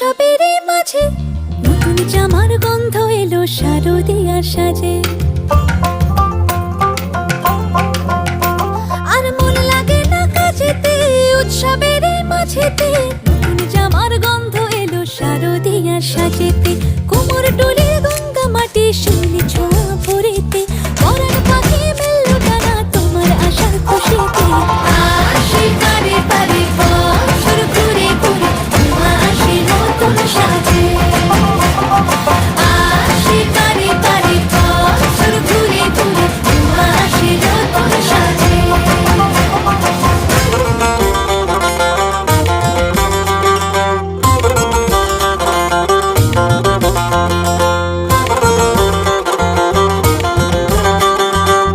উৎসবের মাঝে নতুন জামার গন্ধ এলো শারদিয়ার সাজে। আর মন লাগে না কাজেতে, উৎসবের মাঝেতে নতুন জামার গন্ধ এলো শারদিয়ার সাজেতে। কোমর ডোলে গঙ্গা মাটি